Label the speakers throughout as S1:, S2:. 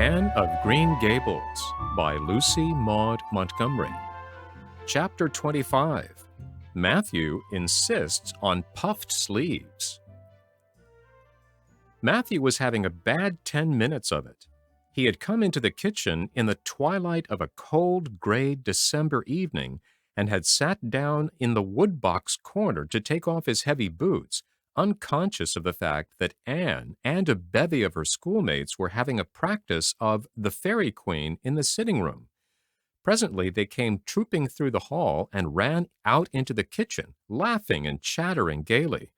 S1: Anne of Green Gables by Lucy Maud Montgomery. Chapter 25. Matthew insists on puffed sleeves. Matthew was having a bad 10 minutes of it. He had come into the kitchen in the twilight of a cold, gray December evening and had sat down in the woodbox corner to take off his heavy boots, unconscious of the fact that Anne and a bevy of her schoolmates were having a practice of the Fairy Queen in the sitting room. Presently they came trooping through the hall and ran out into the kitchen, laughing and chattering gaily.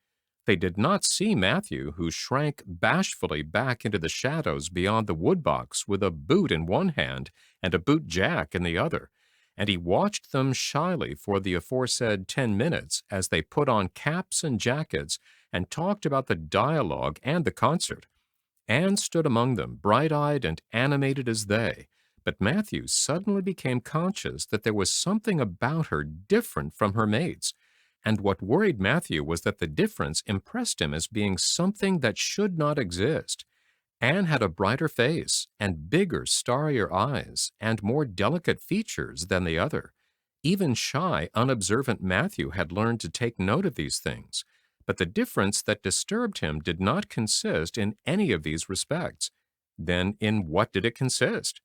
S1: They did not see Matthew, who shrank bashfully back into the shadows beyond the woodbox with a boot in one hand and a boot-jack in the other, and he watched them shyly for the aforesaid 10 minutes as they put on caps and jackets and talked about the dialogue and the concert. Anne stood among them, bright-eyed and animated as they, but Matthew suddenly became conscious that there was something about her different from her mates, and what worried Matthew was that the difference impressed him as being something that should not exist. Anne had a brighter face, and bigger, starrier eyes, and more delicate features than the other. Even shy, unobservant Matthew had learned to take note of these things, but the difference that disturbed him did not consist in any of these respects. Then in what did it consist?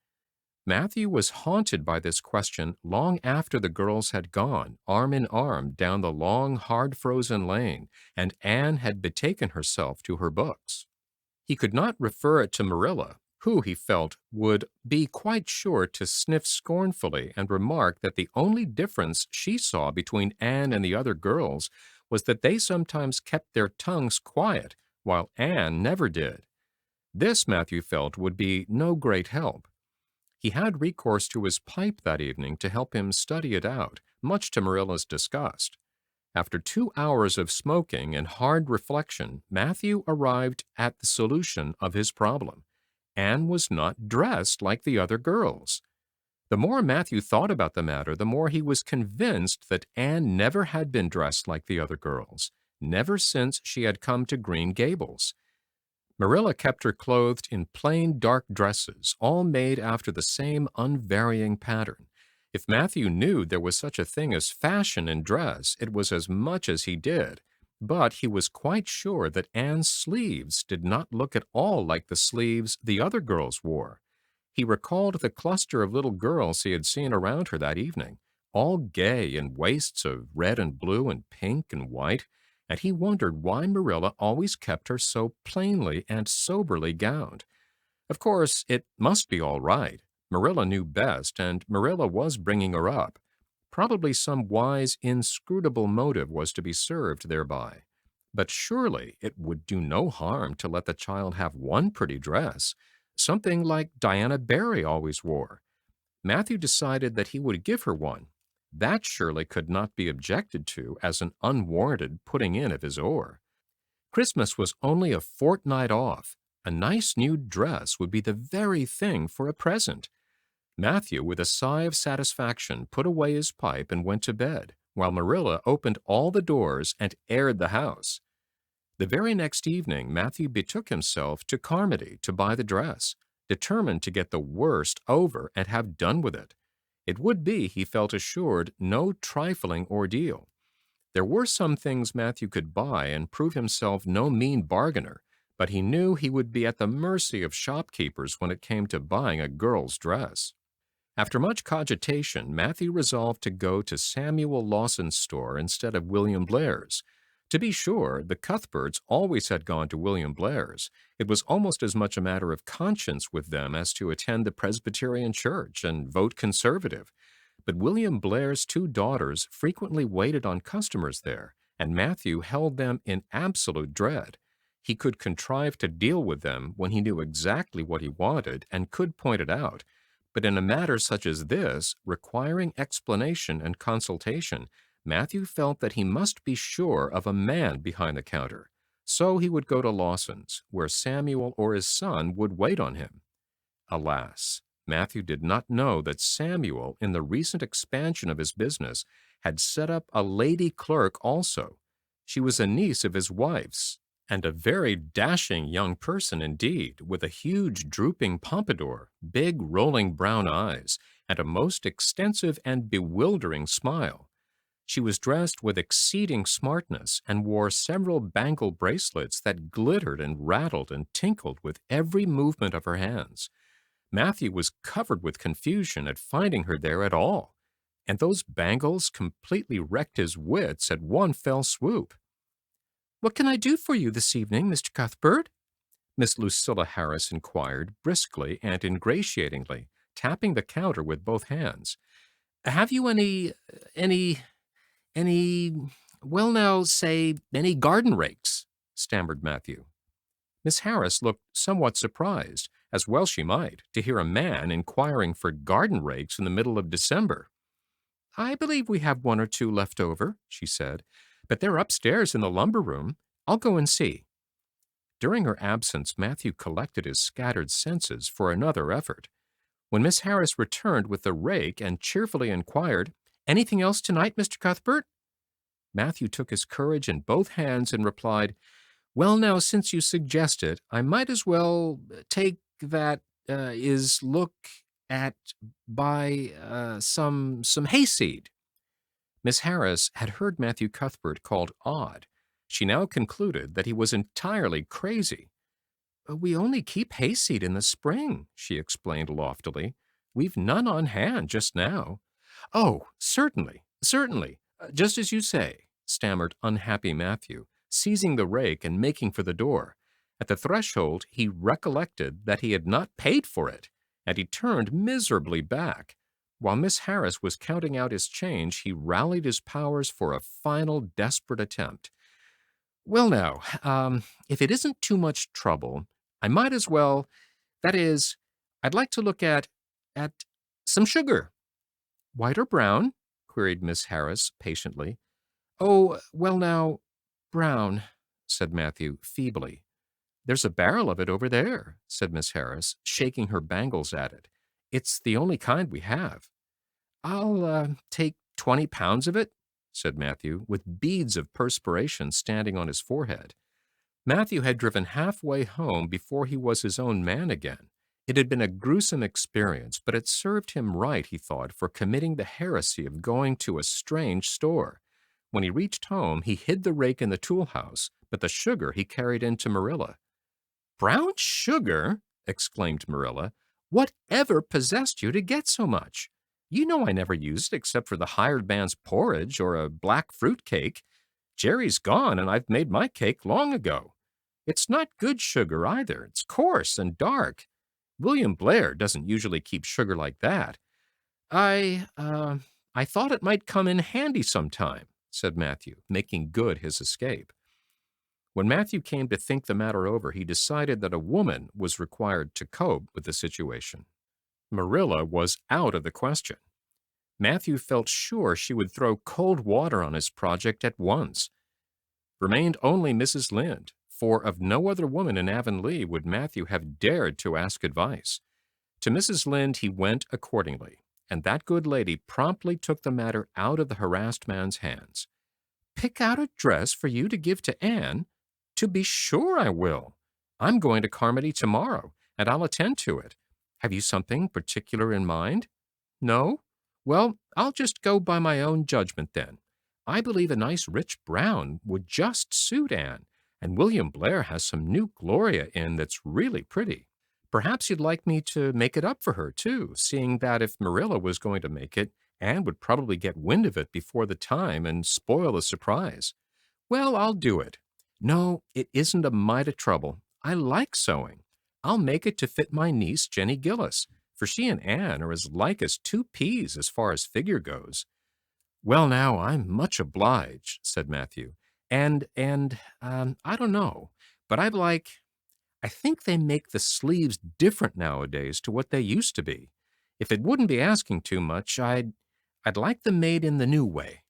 S1: Matthew was haunted by this question long after the girls had gone, arm in arm, down the long, hard-frozen lane, and Anne had betaken herself to her books. He could not refer it to Marilla, who, he felt, would be quite sure to sniff scornfully and remark that the only difference she saw between Anne and the other girls was that they sometimes kept their tongues quiet, while Anne never did. This, Matthew felt, would be no great help. He had recourse to his pipe that evening to help him study it out, much to Marilla's disgust. After 2 hours of smoking and hard reflection, Matthew arrived at the solution of his problem. Anne was not dressed like the other girls. The more Matthew thought about the matter, the more he was convinced that Anne never had been dressed like the other girls, never since she had come to Green Gables. Marilla kept her clothed in plain dark dresses, all made after the same unvarying pattern. If Matthew knew there was such a thing as fashion in dress, it was as much as he did. But he was quite sure that Anne's sleeves did not look at all like the sleeves the other girls wore. He recalled the cluster of little girls he had seen around her that evening, all gay in waists of red and blue and pink and white, and he wondered why Marilla always kept her so plainly and soberly gowned. Of course, it must be all right. Marilla knew best, and Marilla was bringing her up. Probably some wise, inscrutable motive was to be served thereby. But surely it would do no harm to let the child have one pretty dress, something like Diana Barry always wore. Matthew decided that he would give her one. That surely could not be objected to as an unwarranted putting in of his oar. Christmas was only a fortnight off. A nice new dress would be the very thing for a present. Matthew, with a sigh of satisfaction, put away his pipe and went to bed, while Marilla opened all the doors and aired the house. The very next evening, Matthew betook himself to Carmody to buy the dress, determined to get the worst over and have done with it. It would be, he felt assured, no trifling ordeal. There were some things Matthew could buy and prove himself no mean bargainer, but he knew he would be at the mercy of shopkeepers when it came to buying a girl's dress. After much cogitation, Matthew resolved to go to Samuel Lawson's store instead of William Blair's. To be sure, the Cuthberts always had gone to William Blair's. It was almost as much a matter of conscience with them as to attend the Presbyterian church and vote conservative. But William Blair's 2 daughters frequently waited on customers there, and Matthew held them in absolute dread. He could contrive to deal with them when he knew exactly what he wanted and could point it out. But in a matter such as this, requiring explanation and consultation, Matthew felt that he must be sure of a man behind the counter. So he would go to Lawson's, where Samuel or his son would wait on him. Alas, Matthew did not know that Samuel, in the recent expansion of his business, had set up a lady clerk also. She was a niece of his wife's, And a very dashing young person indeed, with a huge drooping pompadour, big rolling brown eyes, and a most extensive and bewildering smile. She was dressed with exceeding smartness and wore several bangle bracelets that glittered and rattled and tinkled with every movement of her hands. Matthew was covered with confusion at finding her there at all, and those bangles completely wrecked his wits at one fell swoop. "What can I do for you this evening, Mr. Cuthbert?" Miss Lucilla Harris inquired, briskly and ingratiatingly, tapping the counter with both hands. "Have you any, well, now, say, any garden rakes?" stammered Matthew. Miss Harris looked somewhat surprised, as well she might, to hear a man inquiring for garden rakes in the middle of December. "I believe we have one or two left over," she said, "but they're upstairs in the lumber room. I'll go and see." During her absence, Matthew collected his scattered senses for another effort. When Miss Harris returned with the rake and cheerfully inquired, "Anything else tonight, Mr. Cuthbert?" Matthew took his courage in both hands and replied, "Well, now, since you suggest it, I might as well take that is look at buy some hayseed." Miss Harris had heard Matthew Cuthbert called odd. She now concluded that he was entirely crazy. "We only keep hayseed in the spring," she explained loftily. "We've none on hand just now." "Oh, certainly, certainly, just as you say," stammered unhappy Matthew, seizing the rake and making for the door. At the threshold he recollected that he had not paid for it, and he turned miserably back. While Miss Harris was counting out his change, he rallied his powers for a final desperate attempt. "Well, now, if it isn't too much trouble, I might as well, that is, I'd like to look at some sugar." "White or brown?" queried Miss Harris patiently. "Oh, well, now, brown," said Matthew feebly. "There's a barrel of it over there," said Miss Harris, shaking her bangles at it. "It's the only kind we have." "I'll take 20 pounds of it," said Matthew, with beads of perspiration standing on his forehead. Matthew had driven halfway home before he was his own man again. It had been a gruesome experience, but it served him right, he thought, for committing the heresy of going to a strange store. When he reached home, he hid the rake in the tool house, but the sugar he carried in to Marilla. "Brown sugar!" exclaimed Marilla. "What ever possessed you to get so much? You know I never used it except for the hired man's porridge or a black fruit cake. Jerry's gone, and I've made my cake long ago. It's not good sugar either. It's coarse and dark. William Blair doesn't usually keep sugar like that. I thought it might come in handy sometime," said Matthew, making good his escape. When Matthew came to think the matter over, he decided that a woman was required to cope with the situation. Marilla was out of the question. Matthew felt sure she would throw cold water on his project at once. Remained only Mrs. Lynde, for of no other woman in Avonlea would Matthew have dared to ask advice. To Mrs. Lynde he went accordingly, and that good lady promptly took the matter out of the harassed man's hands. "Pick out a dress for you to give to Anne? To be sure I will. I'm going to Carmody tomorrow, and I'll attend to it. Have you something particular in mind? No? Well, I'll just go by my own judgment then. I believe a nice rich brown would just suit Anne, and William Blair has some new Gloria in that's really pretty. Perhaps you'd like me to make it up for her, too, seeing that if Marilla was going to make it, Anne would probably get wind of it before the time and spoil the surprise. Well, I'll do it. No, it isn't a mite of trouble. I like sewing. I'll make it to fit my niece, Jenny Gillis, for she and Anne are as like as two peas as far as figure goes." "Well, now, I'm much obliged," said Matthew. And I don't know, but I think they make the sleeves different nowadays to what they used to be. If it wouldn't be asking too much, I'd like them made in the new way."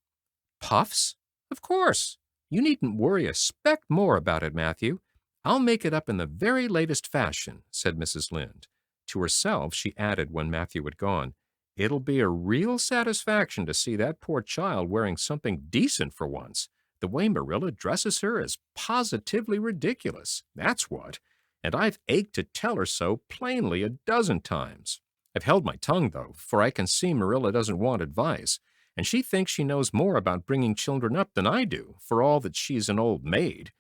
S1: "Puffs? Of course. You needn't worry a speck more about it, Matthew. I'll make it up in the very latest fashion," said Mrs. Lynde. To herself, she added when Matthew had gone, "It'll be a real satisfaction to see that poor child wearing something decent for once. The way Marilla dresses her is positively ridiculous. That's what. And I've ached to tell her so plainly a dozen times. I've held my tongue, though, for I can see Marilla doesn't want advice, and she thinks she knows more about bringing children up than I do, for all that she's an old maid.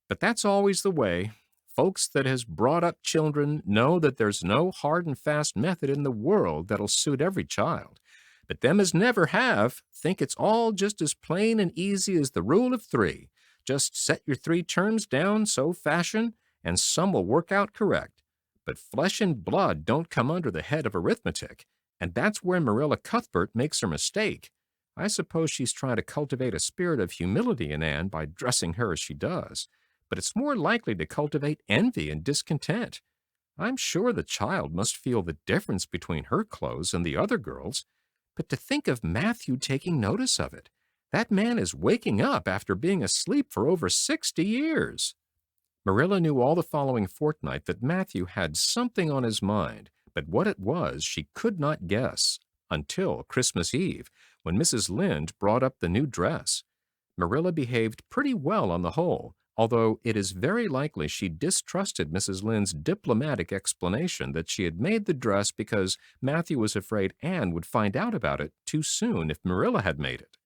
S1: But that's always the way. Folks that has brought up children know that there's no hard and fast method in the world that'll suit every child. But them as never have think it's all just as plain and easy as the rule of three. Just set your three terms down so fashion, and some will work out correct. But flesh and blood don't come under the head of arithmetic, and that's where Marilla Cuthbert makes her mistake. I suppose she's trying to cultivate a spirit of humility in Anne by dressing her as she does, but it's more likely to cultivate envy and discontent. I'm sure the child must feel the difference between her clothes and the other girls', but to think of Matthew taking notice of it. That man is waking up after being asleep for over 60 years. Marilla knew all the following fortnight that Matthew had something on his mind, but what it was she could not guess until Christmas Eve, when Mrs. Lynde brought up the new dress. Marilla behaved pretty well on the whole, although it is very likely she distrusted Mrs. Lynde's diplomatic explanation that she had made the dress because Matthew was afraid Anne would find out about it too soon if Marilla had made it.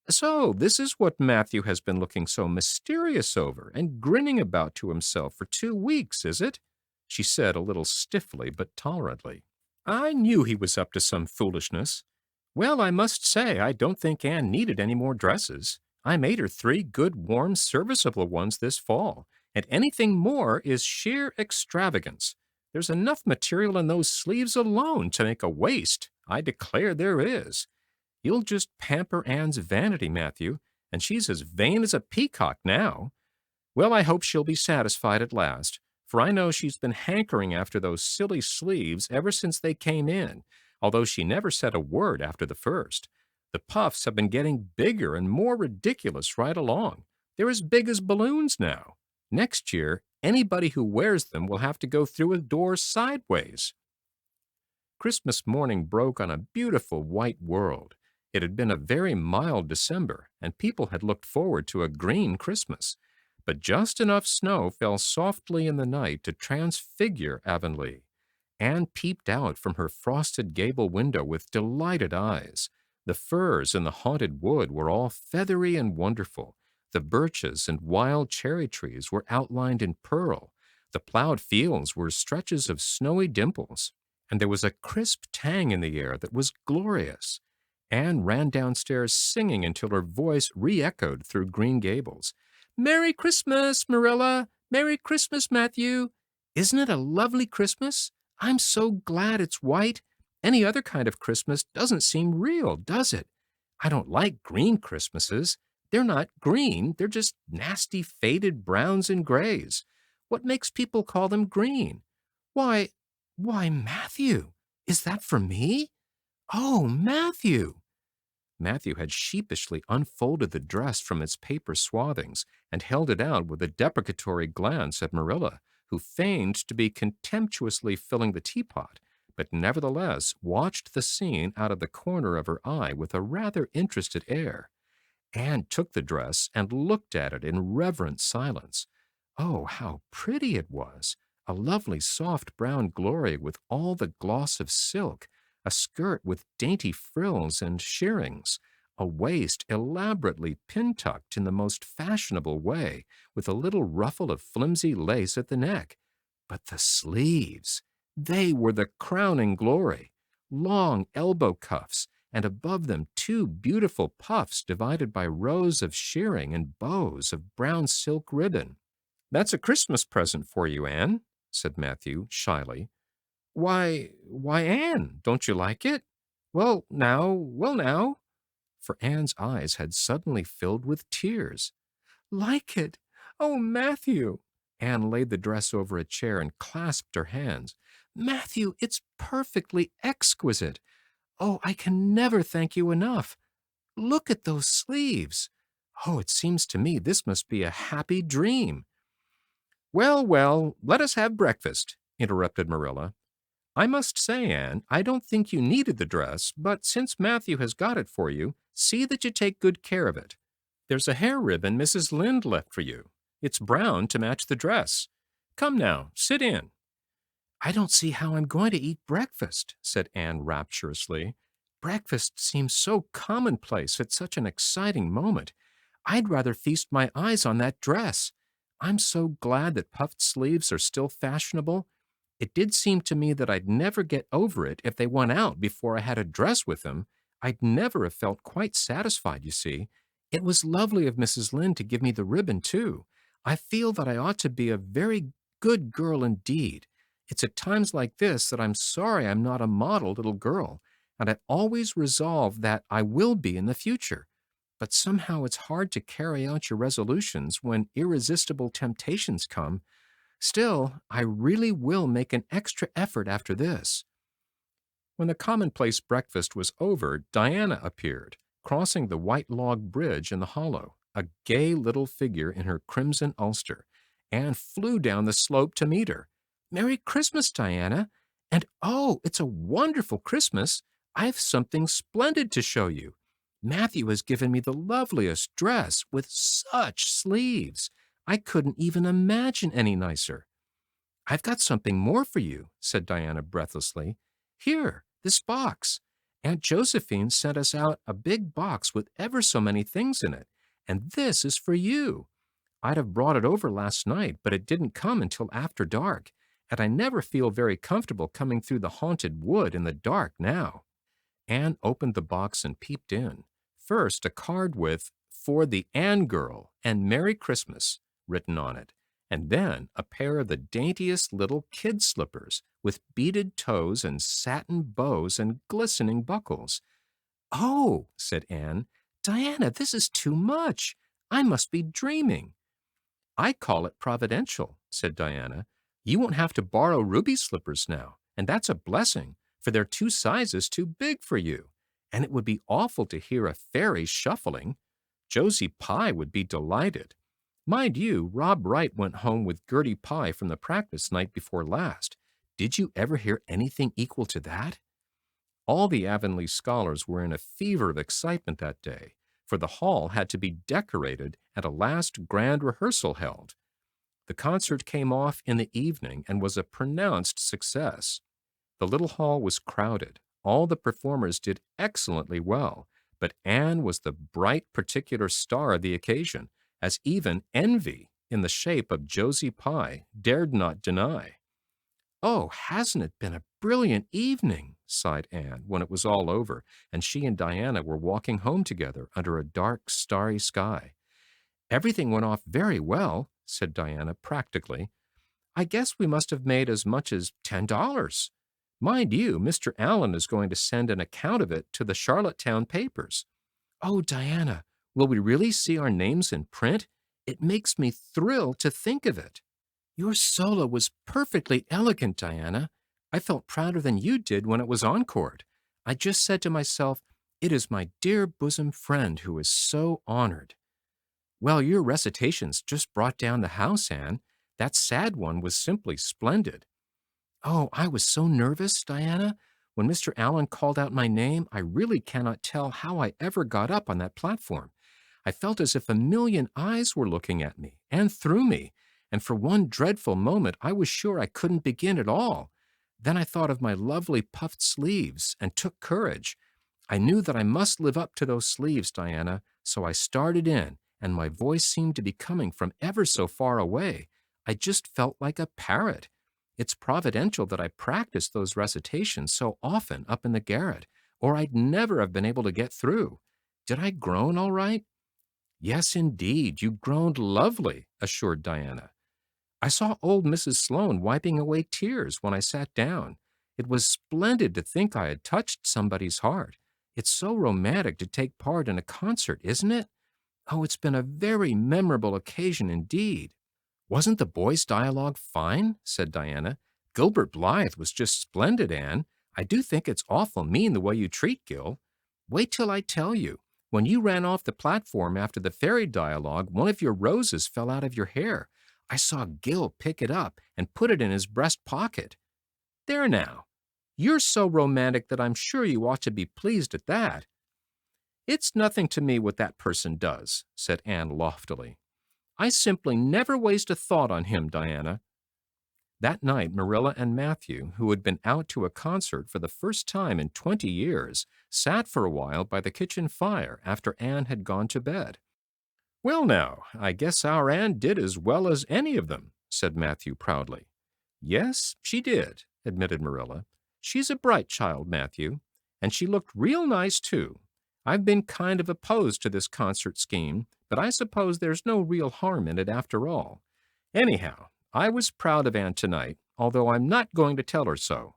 S1: So, this is what Matthew has been looking so mysterious over and grinning about to himself for 2 weeks, is it? She said a little stiffly but tolerantly. I knew he was up to some foolishness. Well, I must say I don't think Anne needed any more dresses. I made her 3 good, warm, serviceable ones this fall, and anything more is sheer extravagance. There's enough material in those sleeves alone to make a waist. I declare there is. You'll just pamper Anne's vanity, Matthew, and she's as vain as a peacock now. Well, I hope she'll be satisfied at last, for I know she's been hankering after those silly sleeves ever since they came in, although she never said a word after the first. The puffs have been getting bigger and more ridiculous right along. They're as big as balloons now. Next year, anybody who wears them will have to go through a door sideways. Christmas morning broke on a beautiful white world. It had been a very mild December, and people had looked forward to a green Christmas. But just enough snow fell softly in the night to transfigure Avonlea. Anne peeped out from her frosted gable window with delighted eyes. The firs in the haunted wood were all feathery and wonderful. The birches and wild cherry trees were outlined in pearl. The plowed fields were stretches of snowy dimples, and there was a crisp tang in the air that was glorious. Anne ran downstairs singing until her voice re-echoed through Green Gables. Merry Christmas, Marilla! Merry Christmas, Matthew! Isn't it a lovely Christmas? I'm so glad it's white. Any other kind of Christmas doesn't seem real, does it? I don't like green Christmases. They're not green, they're just nasty faded browns and grays. What makes people call them green? Why, Matthew, is that for me? Oh, Matthew! Matthew had sheepishly unfolded the dress from its paper swathings and held it out with a deprecatory glance at Marilla, who feigned to be contemptuously filling the teapot, but nevertheless watched the scene out of the corner of her eye with a rather interested air. Anne took the dress and looked at it in reverent silence. Oh, how pretty it was! A lovely soft brown glory with all the gloss of silk, a skirt with dainty frills and shirrings, a waist elaborately pin-tucked in the most fashionable way, with a little ruffle of flimsy lace at the neck. But the sleeves! They were the crowning glory. Long elbow cuffs, and above them 2 beautiful puffs divided by rows of shirring and bows of brown silk ribbon. That's a Christmas present for you, Anne, said Matthew shyly. Why, Anne, don't you like it? Well, now. For Anne's eyes had suddenly filled with tears. Like it? Oh, Matthew! Anne laid the dress over a chair and clasped her hands. Matthew, it's perfectly exquisite. Oh, I can never thank you enough. Look at those sleeves. Oh, it seems to me this must be a happy dream. Well, let us have breakfast, interrupted Marilla. I must say, Anne, I don't think you needed the dress, but since Matthew has got it for you, see that you take good care of it. There's a hair ribbon Mrs. Lynde left for you. It's brown to match the dress. Come now, sit in. I don't see how I'm going to eat breakfast, said Anne rapturously. Breakfast seems so commonplace at such an exciting moment. I'd rather feast my eyes on that dress. I'm so glad that puffed sleeves are still fashionable. It did seem to me that I'd never get over it if they went out before I had a dress with them. I'd never have felt quite satisfied, you see. It was lovely of Mrs. Lynde to give me the ribbon, too. I feel that I ought to be a very good girl indeed. It's at times like this that I'm sorry I'm not a model little girl, and I always resolve that I will be in the future. But somehow it's hard to carry out your resolutions when irresistible temptations come. Still, I really will make an extra effort after this. When the commonplace breakfast was over, Diana appeared, crossing the white log bridge in the hollow, a gay little figure in her crimson ulster. Anne flew down the slope to meet her. Merry Christmas, Diana! And oh, it's a wonderful Christmas! I've something splendid to show you. Matthew has given me the loveliest dress with such sleeves. I couldn't even imagine any nicer. I've got something more for you, said Diana breathlessly. Here, this box. Aunt Josephine sent us out a big box with ever so many things in it, and this is for you. I'd have brought it over last night, but it didn't come until after dark, and I never feel very comfortable coming through the haunted wood in the dark now. Anne opened the box and peeped in. First, a card with, "For the Anne girl and Merry Christmas," written on it, and then a pair of the daintiest little kid slippers with beaded toes and satin bows and glistening buckles. Oh, said Anne, Diana, this is too much. I must be dreaming. I call it providential, said Diana. You won't have to borrow Ruby's slippers now, and that's a blessing, for they're 2 sizes too big for you, and it would be awful to hear a fairy shuffling. Josie Pye would be delighted. Mind you, Rob Wright went home with Gertie Pye from the practice night before last. Did you ever hear anything equal to that? All the Avonlea scholars were in a fever of excitement that day, for the hall had to be decorated and a last grand rehearsal held. The concert came off in the evening and was a pronounced success. The little hall was crowded. All the performers did excellently well, but Anne was the bright particular star of the occasion, as even envy, in the shape of Josie Pye, dared not deny. Oh, hasn't it been a brilliant evening? Sighed Anne when it was all over, and she and Diana were walking home together under a dark, starry sky. Everything went off very well, said Diana practically. I guess we must have made as much as $10. Mind you, Mr. Allen is going to send an account of it to the Charlottetown papers. Oh, Diana, will we really see our names in print? It makes me thrill to think of it. Your solo was perfectly elegant, Diana. I felt prouder than you did when it was encored. I just said to myself, it is my dear bosom friend who is so honored. Well, your recitations just brought down the house, Anne. That sad one was simply splendid. Oh, I was so nervous, Diana. When Mr. Allen called out my name, I really cannot tell how I ever got up on that platform. I felt as if a million eyes were looking at me and through me, and for one dreadful moment I was sure I couldn't begin at all. Then I thought of my lovely puffed sleeves and took courage. I knew that I must live up to those sleeves, Diana, so I started in, and my voice seemed to be coming from ever so far away. I just felt like a parrot. It's providential that I practiced those recitations so often up in the garret, or I'd never have been able to get through. Did I groan all right? Yes, indeed, you groaned lovely, assured Diana. I saw old Mrs. Sloane wiping away tears when I sat down. It was splendid to think I had touched somebody's heart. It's so romantic to take part in a concert, isn't it? Oh, it's been a very memorable occasion indeed. Wasn't the boys' dialogue fine? Said Diana. Gilbert Blythe was just splendid, Anne. I do think it's awful mean the way you treat Gil. Wait till I tell you. When you ran off the platform after the fairy dialogue, one of your roses fell out of your hair. I saw Gil pick it up and put it in his breast pocket. There now. You're so romantic that I'm sure you ought to be pleased at that. "It's nothing to me what that person does," said Anne loftily. "I simply never waste a thought on him, Diana." That night, Marilla and Matthew, who had been out to a concert for the first time in 20 years, sat for a while by the kitchen fire after Anne had gone to bed. "Well, now, I guess our Anne did as well as any of them," said Matthew proudly. "Yes, she did," admitted Marilla. "She's a bright child, Matthew, and she looked real nice, too. I've been kind of opposed to this concert scheme, but I suppose there's no real harm in it after all. Anyhow, I was proud of Anne tonight, although I'm not going to tell her so."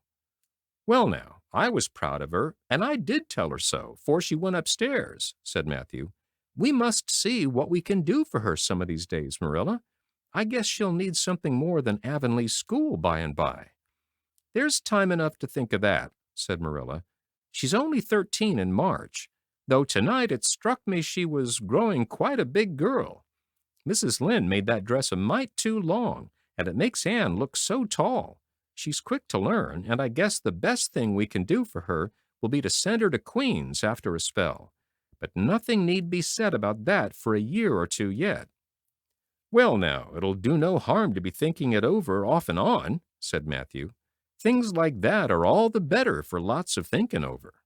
S1: "Well, now, I was proud of her, and I did tell her so, 'fore she went upstairs," said Matthew. "We must see what we can do for her some of these days, Marilla. I guess she'll need something more than Avonlea school by and by." "There's time enough to think of that," said Marilla. "She's only 13 in March, though tonight it struck me she was growing quite a big girl. Mrs. Lynde made that dress a mite too long, and it makes Anne look so tall. She's quick to learn, and I guess the best thing we can do for her will be to send her to Queen's after a spell. But nothing need be said about that for a year or two yet." "Well, now, it'll do no harm to be thinking it over off and on," said Matthew. "Things like that are all the better for lots of thinking over."